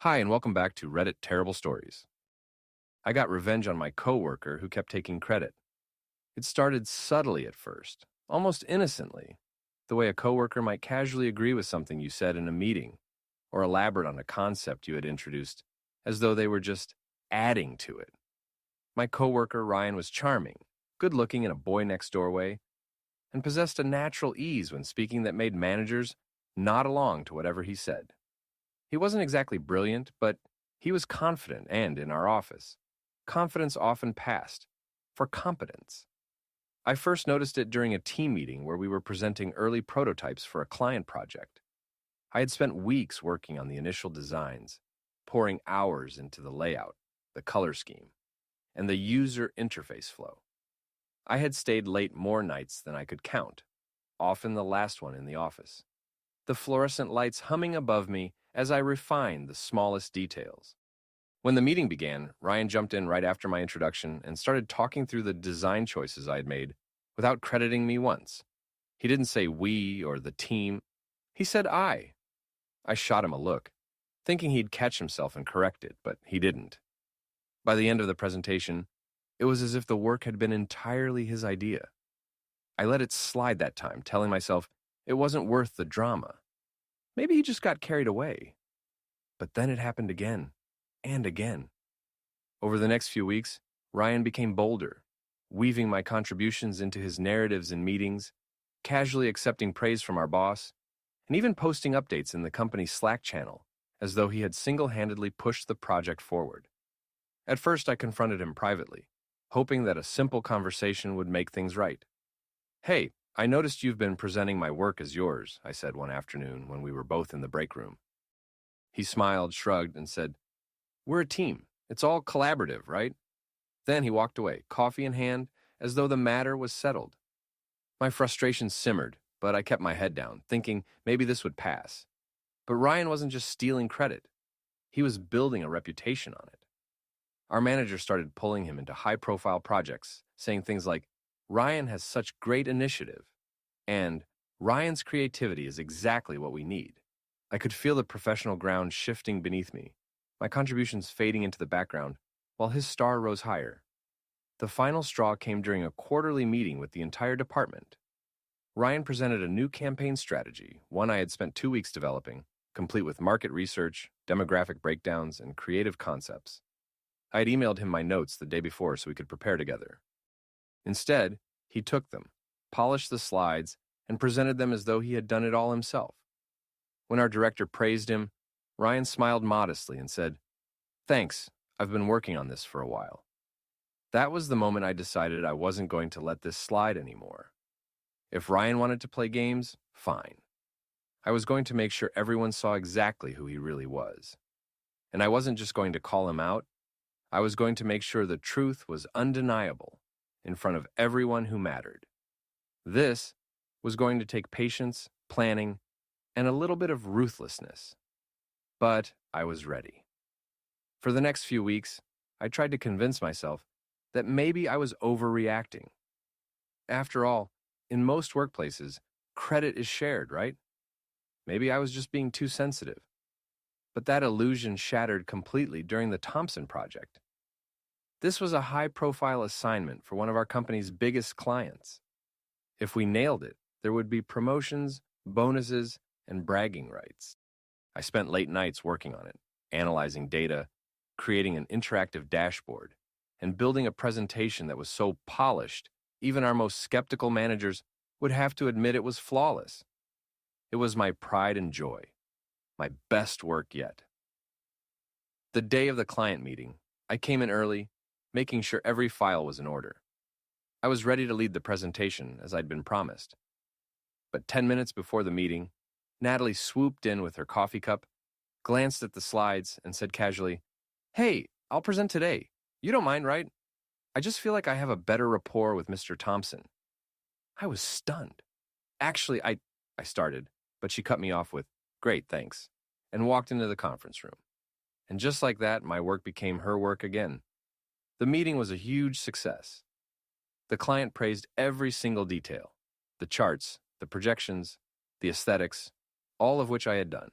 Hi, and welcome back to Reddit Terrible Stories. I got revenge on my coworker who kept taking credit. It started subtly at first, almost innocently, the way a coworker might casually agree with something you said in a meeting or elaborate on a concept you had introduced as though they were just adding to it. My coworker Ryan was charming, good-looking in a boy-next-door way, and possessed a natural ease when speaking that made managers nod along to whatever he said. He wasn't exactly brilliant, but he was confident, and in our office, confidence often passed for competence. I first noticed it during a team meeting where we were presenting early prototypes for a client project. I had spent weeks working on the initial designs, pouring hours into the layout, the color scheme, and the user interface flow. I had stayed late more nights than I could count, often the last one in the office, the fluorescent lights humming above me as I refined the smallest details. When the meeting began, Ryan jumped in right after my introduction and started talking through the design choices I had made without crediting me once. He didn't say we or the team. He said I. I shot him a look, thinking he'd catch himself and correct it, but he didn't. By the end of the presentation, it was as if the work had been entirely his idea. I let it slide that time, telling myself it wasn't worth the drama. Maybe he just got carried away. But then it happened again and again. Over the next few weeks, Ryan became bolder, weaving my contributions into his narratives in meetings, casually accepting praise from our boss, and even posting updates in the company's Slack channel as though he had single-handedly pushed the project forward. At first, I confronted him privately, hoping that a simple conversation would make things right. "Hey, I noticed you've been presenting my work as yours," I said one afternoon when we were both in the break room. He smiled, shrugged, and said, "We're a team. It's all collaborative, right?" Then he walked away, coffee in hand, as though the matter was settled. My frustration simmered, but I kept my head down, thinking maybe this would pass. But Ryan wasn't just stealing credit. He was building a reputation on it. Our manager started pulling him into high-profile projects, saying things like, "Ryan has such great initiative," and "Ryan's creativity is exactly what we need." I could feel the professional ground shifting beneath me, my contributions fading into the background, while his star rose higher. The final straw came during a quarterly meeting with the entire department. Ryan presented a new campaign strategy, one I had spent 2 weeks developing, complete with market research, demographic breakdowns, and creative concepts. I had emailed him my notes the day before so we could prepare together. Instead, he took them, polished the slides, and presented them as though he had done it all himself. When our director praised him, Ryan smiled modestly and said, "Thanks, I've been working on this for a while." That was the moment I decided I wasn't going to let this slide anymore. If Ryan wanted to play games, fine. I was going to make sure everyone saw exactly who he really was. And I wasn't just going to call him out, I was going to make sure the truth was undeniable in front of everyone who mattered. This was going to take patience, planning, and a little bit of ruthlessness. But I was ready. For the next few weeks, I tried to convince myself that maybe I was overreacting. After all, in most workplaces, credit is shared, right? Maybe I was just being too sensitive. But that illusion shattered completely during the Thompson project. This was a high-profile assignment for one of our company's biggest clients. If we nailed it, there would be promotions, bonuses, and bragging rights. I spent late nights working on it, analyzing data, creating an interactive dashboard, and building a presentation that was so polished, even our most skeptical managers would have to admit it was flawless. It was my pride and joy, my best work yet. The day of the client meeting, I came in early, making sure every file was in order. I was ready to lead the presentation as I'd been promised. But 10 minutes before the meeting, Natalie swooped in with her coffee cup, glanced at the slides, and said casually, "Hey, I'll present today. You don't mind, right? I just feel like I have a better rapport with Mr. Thompson." I was stunned. "Actually, I started, but she cut me off with, 'Great, thanks,' and walked into the conference room. And just like that, my work became her work again. The meeting was a huge success. The client praised every single detail, the charts, the projections, the aesthetics, all of which I had done.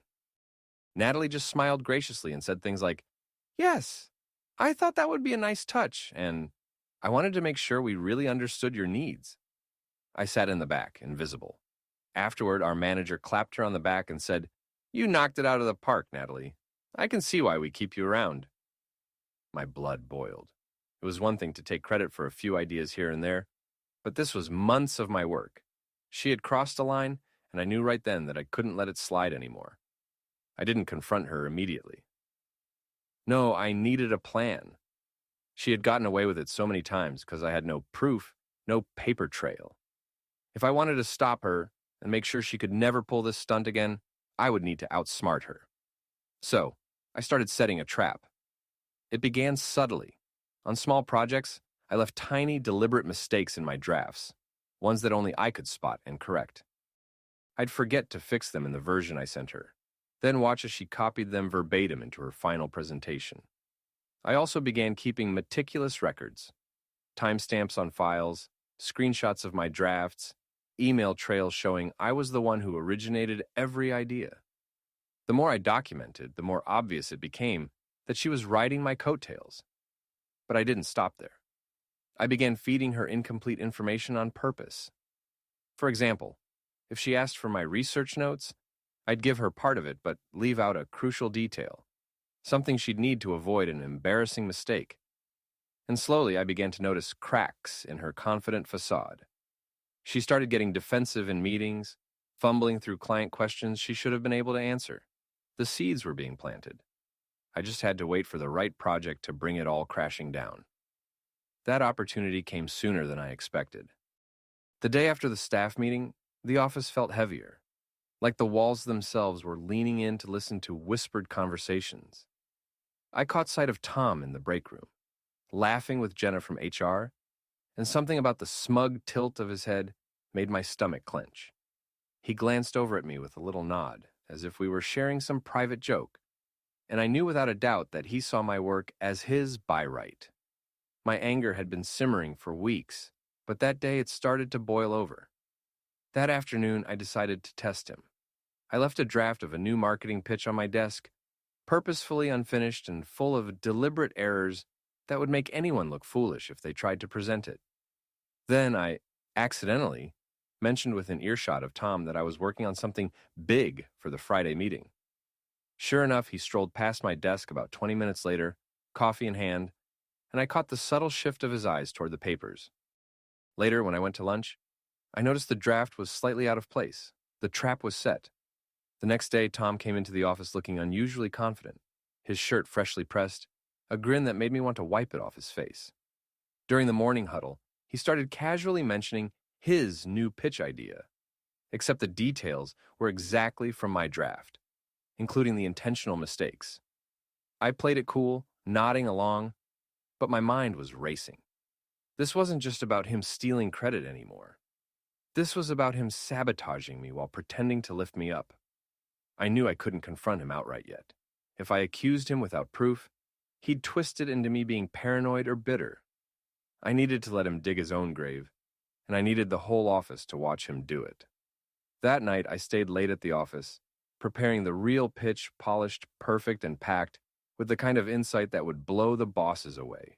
Natalie just smiled graciously and said things like, "Yes, I thought that would be a nice touch," and "I wanted to make sure we really understood your needs." I sat in the back, invisible. Afterward, our manager clapped her on the back and said, "You knocked it out of the park, Natalie. I can see why we keep you around." My blood boiled. It was one thing to take credit for a few ideas here and there, but this was months of my work. She had crossed a line, and I knew right then that I couldn't let it slide anymore. I didn't confront her immediately. No, I needed a plan. She had gotten away with it so many times because I had no proof, no paper trail. If I wanted to stop her and make sure she could never pull this stunt again, I would need to outsmart her. So, I started setting a trap. It began subtly. On small projects, I left tiny, deliberate mistakes in my drafts, ones that only I could spot and correct. I'd forget to fix them in the version I sent her, then watch as she copied them verbatim into her final presentation. I also began keeping meticulous records, timestamps on files, screenshots of my drafts, email trails showing I was the one who originated every idea. The more I documented, the more obvious it became that she was riding my coattails. But I didn't stop there. I began feeding her incomplete information on purpose. For example, if she asked for my research notes, I'd give her part of it but leave out a crucial detail, something she'd need to avoid an embarrassing mistake. And slowly I began to notice cracks in her confident facade. She started getting defensive in meetings, fumbling through client questions she should have been able to answer. The seeds were being planted. I just had to wait for the right project to bring it all crashing down. That opportunity came sooner than I expected. The day after the staff meeting, the office felt heavier, like the walls themselves were leaning in to listen to whispered conversations. I caught sight of Tom in the break room, laughing with Jenna from HR, and something about the smug tilt of his head made my stomach clench. He glanced over at me with a little nod, as if we were sharing some private joke, and I knew without a doubt that he saw my work as his by right. My anger had been simmering for weeks, but that day it started to boil over. That afternoon, I decided to test him. I left a draft of a new marketing pitch on my desk, purposefully unfinished and full of deliberate errors that would make anyone look foolish if they tried to present it. Then I, accidentally, mentioned within earshot of Tom that I was working on something big for the Friday meeting. Sure enough, he strolled past my desk about 20 minutes later, coffee in hand, and I caught the subtle shift of his eyes toward the papers. Later, when I went to lunch, I noticed the draft was slightly out of place. The trap was set. The next day, Tom came into the office looking unusually confident, his shirt freshly pressed, a grin that made me want to wipe it off his face. During the morning huddle, he started casually mentioning his new pitch idea, except the details were exactly from my draft, including the intentional mistakes. I played it cool, nodding along, but my mind was racing. This wasn't just about him stealing credit anymore. This was about him sabotaging me while pretending to lift me up. I knew I couldn't confront him outright yet. If I accused him without proof, he'd twist it into me being paranoid or bitter. I needed to let him dig his own grave, and I needed the whole office to watch him do it. That night, I stayed late at the office, preparing the real pitch, polished, perfect, and packed with the kind of insight that would blow the bosses away.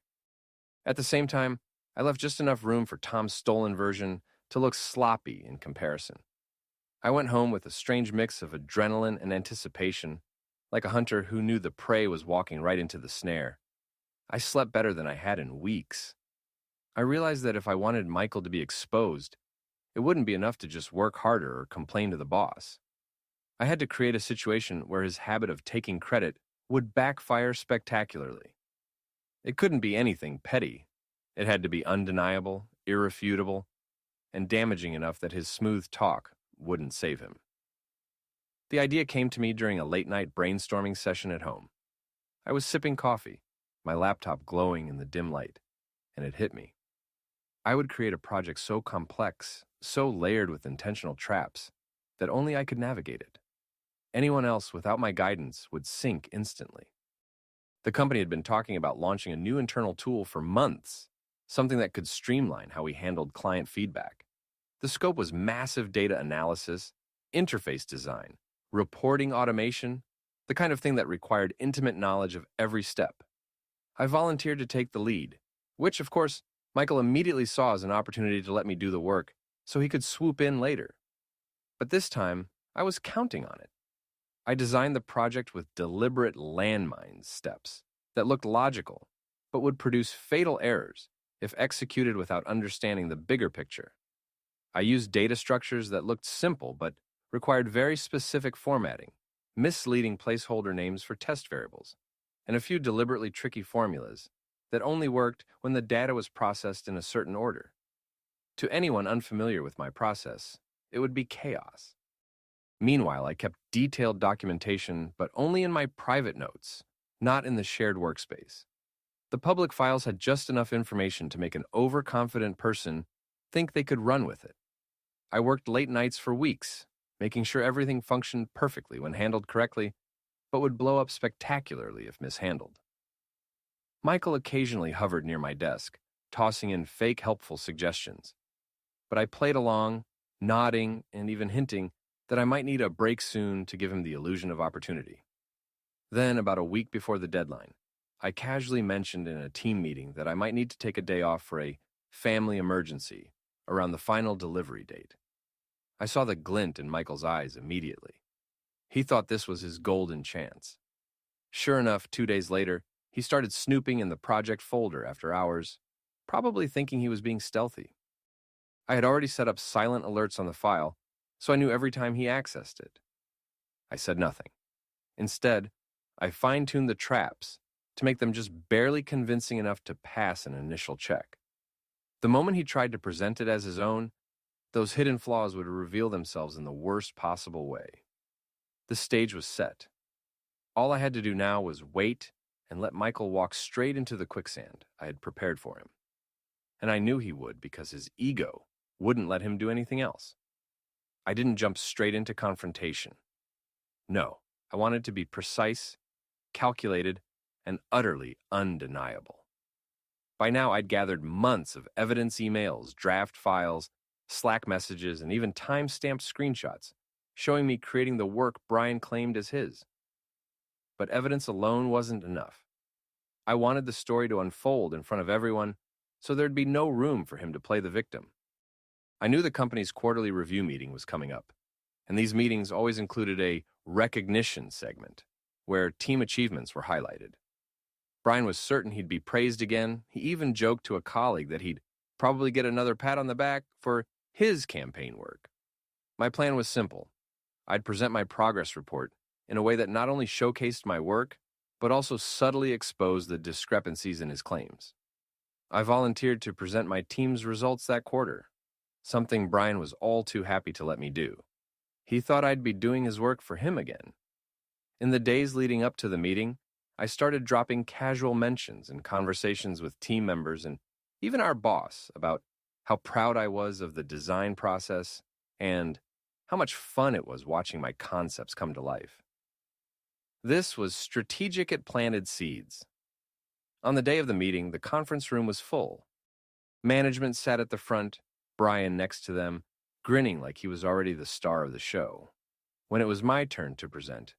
At the same time, I left just enough room for Tom's stolen version to look sloppy in comparison. I went home with a strange mix of adrenaline and anticipation, like a hunter who knew the prey was walking right into the snare. I slept better than I had in weeks. I realized that if I wanted Michael to be exposed, it wouldn't be enough to just work harder or complain to the boss. I had to create a situation where his habit of taking credit would backfire spectacularly. It couldn't be anything petty. It had to be undeniable, irrefutable, and damaging enough that his smooth talk wouldn't save him. The idea came to me during a late-night brainstorming session at home. I was sipping coffee, my laptop glowing in the dim light, and it hit me. I would create a project so complex, so layered with intentional traps, that only I could navigate it. Anyone else without my guidance would sink instantly. The company had been talking about launching a new internal tool for months, something that could streamline how we handled client feedback. The scope was massive data analysis, interface design, reporting automation, the kind of thing that required intimate knowledge of every step. I volunteered to take the lead, which, of course, Michael immediately saw as an opportunity to let me do the work so he could swoop in later. But this time, I was counting on it. I designed the project with deliberate landmine steps that looked logical, but would produce fatal errors if executed without understanding the bigger picture. I used data structures that looked simple but required very specific formatting, misleading placeholder names for test variables, and a few deliberately tricky formulas that only worked when the data was processed in a certain order. To anyone unfamiliar with my process, it would be chaos. Meanwhile, I kept detailed documentation, but only in my private notes, not in the shared workspace. The public files had just enough information to make an overconfident person think they could run with it. I worked late nights for weeks, making sure everything functioned perfectly when handled correctly, but would blow up spectacularly if mishandled. Michael occasionally hovered near my desk, tossing in fake helpful suggestions. But I played along, nodding and even hinting that I might need a break soon to give him the illusion of opportunity. Then, about a week before the deadline, I casually mentioned in a team meeting that I might need to take a day off for a family emergency around the final delivery date. I saw the glint in Michael's eyes immediately. He thought this was his golden chance. Sure enough, 2 days later, he started snooping in the project folder after hours, probably thinking he was being stealthy. I had already set up silent alerts on the file, so I knew every time he accessed it. I said nothing. Instead, I fine-tuned the traps to make them just barely convincing enough to pass an initial check. The moment he tried to present it as his own, those hidden flaws would reveal themselves in the worst possible way. The stage was set. All I had to do now was wait and let Michael walk straight into the quicksand I had prepared for him. And I knew he would because his ego wouldn't let him do anything else. I didn't jump straight into confrontation. No, I wanted to be precise, calculated, and utterly undeniable. By now, I'd gathered months of evidence emails, draft files, Slack messages, and even time-stamped screenshots, showing me creating the work Brian claimed as his. But evidence alone wasn't enough. I wanted the story to unfold in front of everyone, so there'd be no room for him to play the victim. I knew the company's quarterly review meeting was coming up, and these meetings always included a recognition segment, where team achievements were highlighted. Brian was certain he'd be praised again. He even joked to a colleague that he'd probably get another pat on the back for his campaign work. My plan was simple. I'd present my progress report in a way that not only showcased my work, but also subtly exposed the discrepancies in his claims. I volunteered to present my team's results that quarter, something Brian was all too happy to let me do. He thought I'd be doing his work for him again. In the days leading up to the meeting, I started dropping casual mentions in conversations with team members and even our boss about how proud I was of the design process and how much fun it was watching my concepts come to life. This was strategic. It planted seeds. On the day of the meeting, the conference room was full. Management sat at the front, Brian next to them, grinning like he was already the star of the show. When it was my turn to present,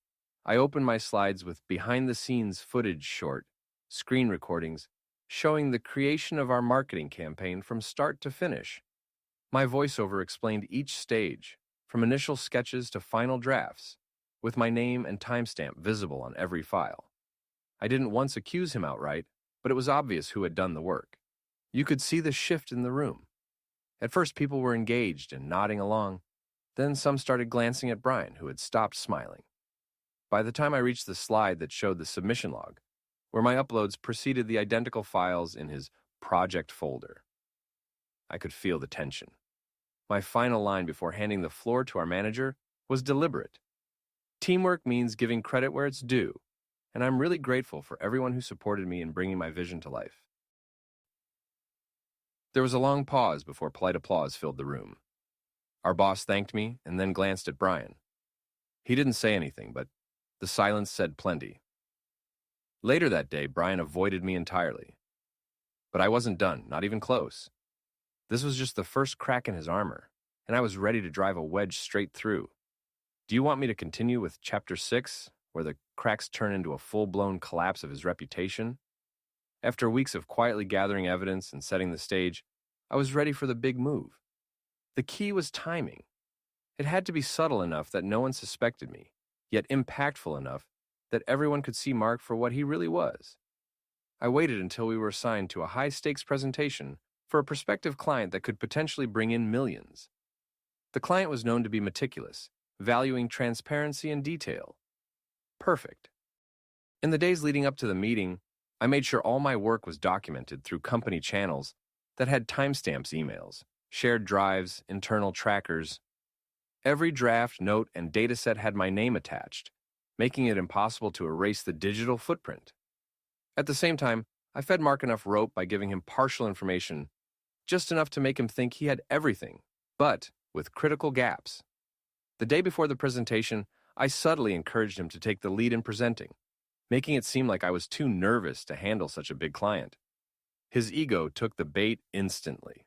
I opened my slides with behind-the-scenes footage short, screen recordings, showing the creation of our marketing campaign from start to finish. My voiceover explained each stage, from initial sketches to final drafts, with my name and timestamp visible on every file. I didn't once accuse him outright, but it was obvious who had done the work. You could see the shift in the room. At first, people were engaged and nodding along. Then some started glancing at Brian, who had stopped smiling. By the time I reached the slide that showed the submission log, where my uploads preceded the identical files in his project folder, I could feel the tension. My final line before handing the floor to our manager was deliberate. Teamwork means giving credit where it's due, and I'm really grateful for everyone who supported me in bringing my vision to life. There was a long pause before polite applause filled the room. Our boss thanked me and then glanced at Brian. He didn't say anything, but the silence said plenty. Later that day, Brian avoided me entirely. But I wasn't done, not even close. This was just the first crack in his armor, and I was ready to drive a wedge straight through. Do you want me to continue with Chapter 6, where the cracks turn into a full-blown collapse of his reputation? After weeks of quietly gathering evidence and setting the stage, I was ready for the big move. The key was timing. It had to be subtle enough that no one suspected me, yet impactful enough that everyone could see Mark for what he really was. I waited until we were assigned to a high-stakes presentation for a prospective client that could potentially bring in millions. The client was known to be meticulous, valuing transparency and detail. Perfect. In the days leading up to the meeting, I made sure all my work was documented through company channels that had timestamps emails, shared drives, internal trackers. Every draft, note, and dataset had my name attached, making it impossible to erase the digital footprint. At the same time, I fed Mark enough rope by giving him partial information, just enough to make him think he had everything, but with critical gaps. The day before the presentation, I subtly encouraged him to take the lead in presenting, making it seem like I was too nervous to handle such a big client. His ego took the bait instantly.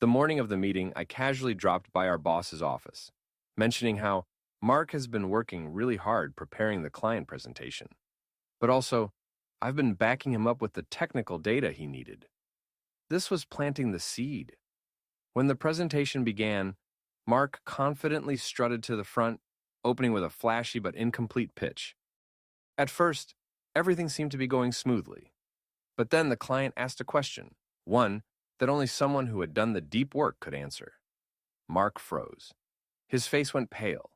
The morning of the meeting, I casually dropped by our boss's office, mentioning how Mark has been working really hard preparing the client presentation, but also, I've been backing him up with the technical data he needed. This was planting the seed. When the presentation began, Mark confidently strutted to the front, opening with a flashy but incomplete pitch. At first, everything seemed to be going smoothly. But then the client asked a question, one that only someone who had done the deep work could answer. Mark froze. His face went pale,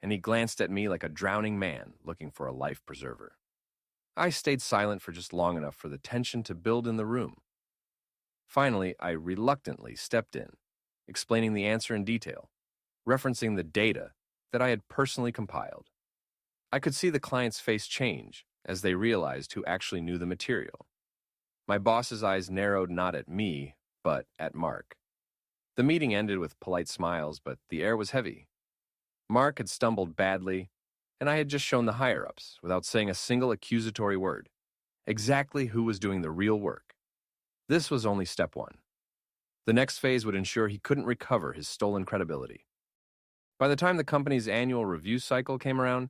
and he glanced at me like a drowning man looking for a life preserver. I stayed silent for just long enough for the tension to build in the room. Finally, I reluctantly stepped in, explaining the answer in detail, referencing the data that I had personally compiled. I could see the client's face change as they realized who actually knew the material. My boss's eyes narrowed not at me, but at Mark. The meeting ended with polite smiles, but the air was heavy. Mark had stumbled badly, and I had just shown the higher-ups, without saying a single accusatory word, exactly who was doing the real work. This was only step one. The next phase would ensure he couldn't recover his stolen credibility. By the time the company's annual review cycle came around,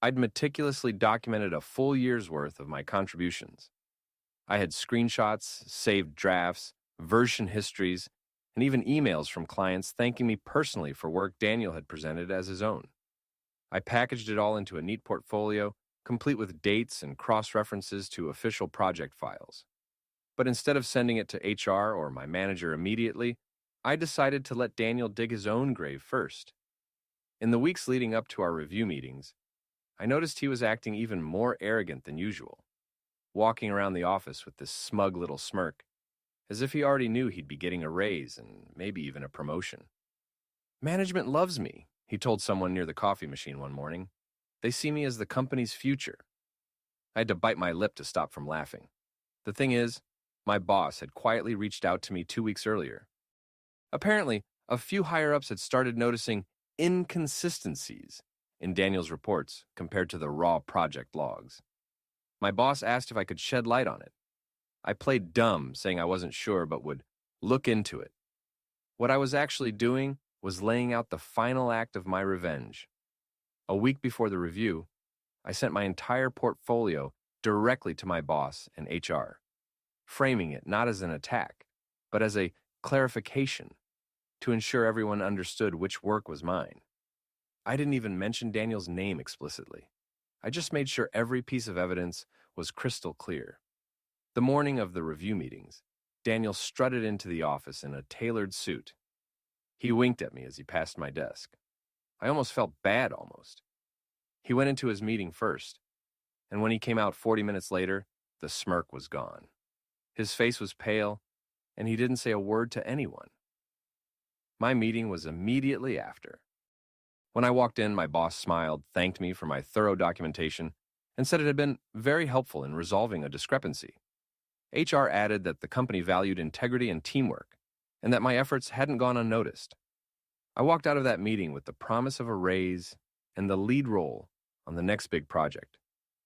I'd meticulously documented a full year's worth of my contributions. I had screenshots, saved drafts, version histories, and even emails from clients thanking me personally for work Daniel had presented as his own. I packaged it all into a neat portfolio, complete with dates and cross-references to official project files. But instead of sending it to HR or my manager immediately, I decided to let Daniel dig his own grave first. In the weeks leading up to our review meetings, I noticed he was acting even more arrogant than usual, walking around the office with this smug little smirk, as if he already knew he'd be getting a raise and maybe even a promotion. "Management loves me," he told someone near the coffee machine one morning. "They see me as the company's future." I had to bite my lip to stop from laughing. The thing is, my boss had quietly reached out to me 2 weeks earlier. Apparently, a few higher-ups had started noticing inconsistencies in Daniel's reports compared to the raw project logs. My boss asked if I could shed light on it. I played dumb, saying I wasn't sure but would look into it. What I was actually doing was laying out the final act of my revenge. A week before the review, I sent my entire portfolio directly to my boss and HR, framing it not as an attack, but as a clarification to ensure everyone understood which work was mine. I didn't even mention Daniel's name explicitly. I just made sure every piece of evidence was crystal clear. The morning of the review meetings, Daniel strutted into the office in a tailored suit. He winked at me as he passed my desk. I almost felt bad almost. He went into his meeting first, and when he came out 40 minutes later, the smirk was gone. His face was pale, and he didn't say a word to anyone. My meeting was immediately after. When I walked in, my boss smiled, thanked me for my thorough documentation, and said it had been very helpful in resolving a discrepancy. HR added that the company valued integrity and teamwork, and that my efforts hadn't gone unnoticed. I walked out of that meeting with the promise of a raise and the lead role on the next big project,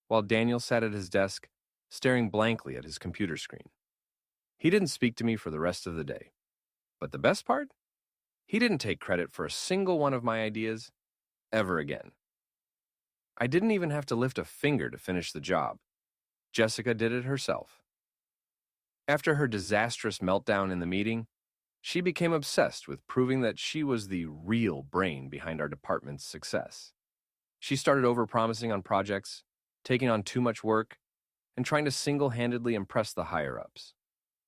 while Daniel sat at his desk, staring blankly at his computer screen. He didn't speak to me for the rest of the day. But the best part? He didn't take credit for a single one of my ideas ever again. I didn't even have to lift a finger to finish the job. Jessica did it herself. After her disastrous meltdown in the meeting, she became obsessed with proving that she was the real brain behind our department's success. She started overpromising on projects, taking on too much work, and trying to single-handedly impress the higher-ups.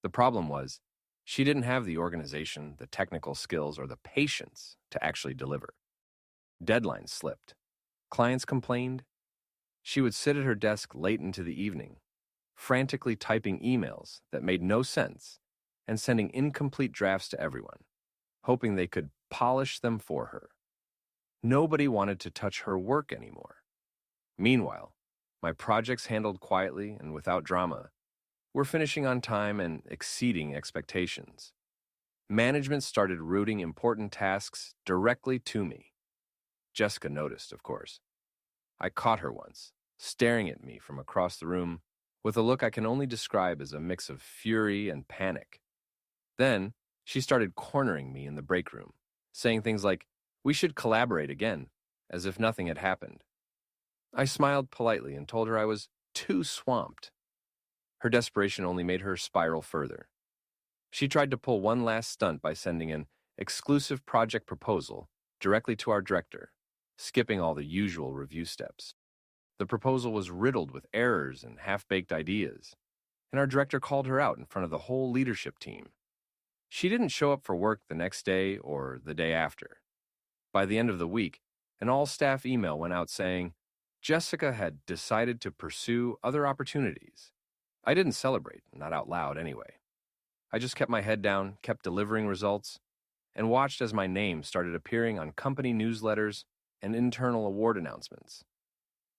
The problem was, she didn't have the organization, the technical skills, or the patience to actually deliver. Deadlines slipped. Clients complained. She would sit at her desk late into the evening, frantically typing emails that made no sense and sending incomplete drafts to everyone, hoping they could polish them for her. Nobody wanted to touch her work anymore. Meanwhile, my projects handled quietly and without drama were finishing on time and exceeding expectations. Management started routing important tasks directly to me. Jessica noticed, of course. I caught her once, staring at me from across the room with a look I can only describe as a mix of fury and panic. Then, she started cornering me in the break room, saying things like, "We should collaborate again," as if nothing had happened. I smiled politely and told her I was too swamped. Her desperation only made her spiral further. She tried to pull one last stunt by sending an exclusive project proposal directly to our director, skipping all the usual review steps. The proposal was riddled with errors and half-baked ideas, and our director called her out in front of the whole leadership team. She didn't show up for work the next day or the day after. By the end of the week, an all-staff email went out saying Jessica had decided to pursue other opportunities. I didn't celebrate, not out loud anyway. I just kept my head down, kept delivering results, and watched as my name started appearing on company newsletters and internal award announcements.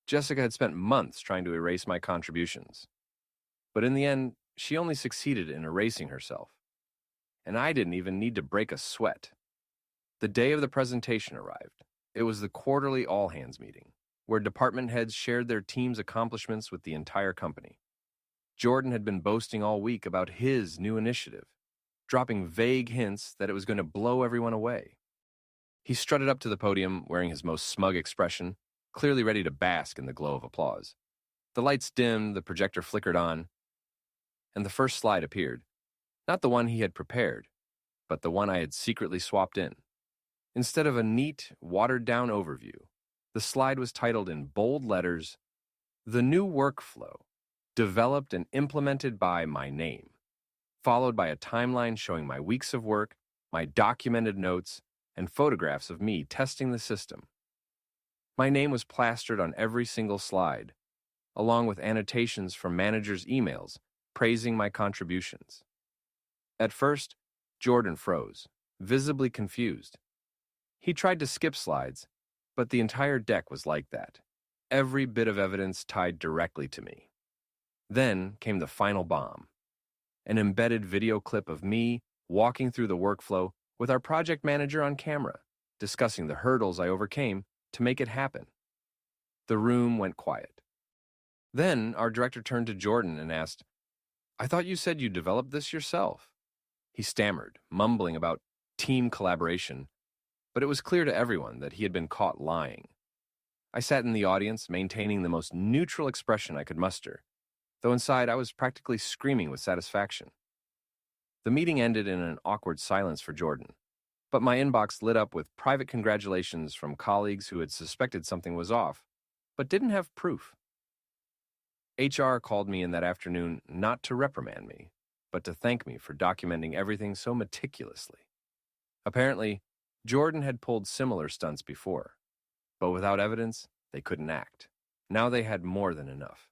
Jessica had spent months trying to erase my contributions. But in the end, she only succeeded in erasing herself. And I didn't even need to break a sweat. The day of the presentation arrived. It was the quarterly all-hands meeting, where department heads shared their team's accomplishments with the entire company. Jordan had been boasting all week about his new initiative, dropping vague hints that it was going to blow everyone away. He strutted up to the podium wearing his most smug expression, clearly ready to bask in the glow of applause. The lights dimmed, the projector flickered on, and the first slide appeared. Not the one he had prepared, but the one I had secretly swapped in. Instead of a neat, watered-down overview, the slide was titled in bold letters, "The New Workflow, Developed and Implemented by My Name," followed by a timeline showing my weeks of work, my documented notes, and photographs of me testing the system. My name was plastered on every single slide, along with annotations from managers' emails praising my contributions. At first, Jordan froze, visibly confused. He tried to skip slides, but the entire deck was like that. Every bit of evidence tied directly to me. Then came the final bomb. An embedded video clip of me walking through the workflow with our project manager on camera, discussing the hurdles I overcame to make it happen. The room went quiet. Then our director turned to Jordan and asked, "I thought you said you developed this yourself." He stammered, mumbling about team collaboration, but it was clear to everyone that he had been caught lying. I sat in the audience, maintaining the most neutral expression I could muster, though inside I was practically screaming with satisfaction. The meeting ended in an awkward silence for Jordan, but my inbox lit up with private congratulations from colleagues who had suspected something was off, but didn't have proof. HR called me in that afternoon not to reprimand me, but to thank me for documenting everything so meticulously. Apparently, Jordan had pulled similar stunts before, but without evidence, they couldn't act. Now they had more than enough.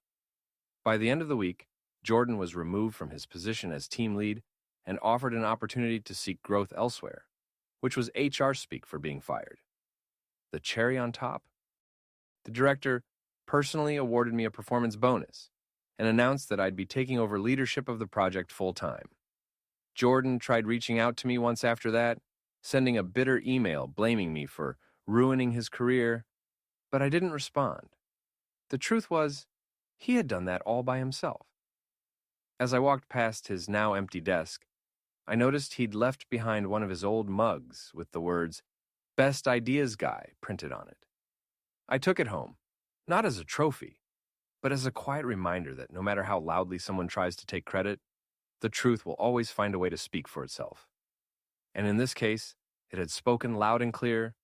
By the end of the week, Jordan was removed from his position as team lead and offered an opportunity to seek growth elsewhere, which was HR speak for being fired. The cherry on top? The director personally awarded me a performance bonus and announced that I'd be taking over leadership of the project full-time. Jordan tried reaching out to me once after that, sending a bitter email blaming me for ruining his career, but I didn't respond. The truth was, he had done that all by himself. As I walked past his now empty desk, I noticed he'd left behind one of his old mugs with the words, "Best Ideas Guy," printed on it. I took it home, not as a trophy, but as a quiet reminder that no matter how loudly someone tries to take credit, the truth will always find a way to speak for itself. And in this case, it had spoken loud and clear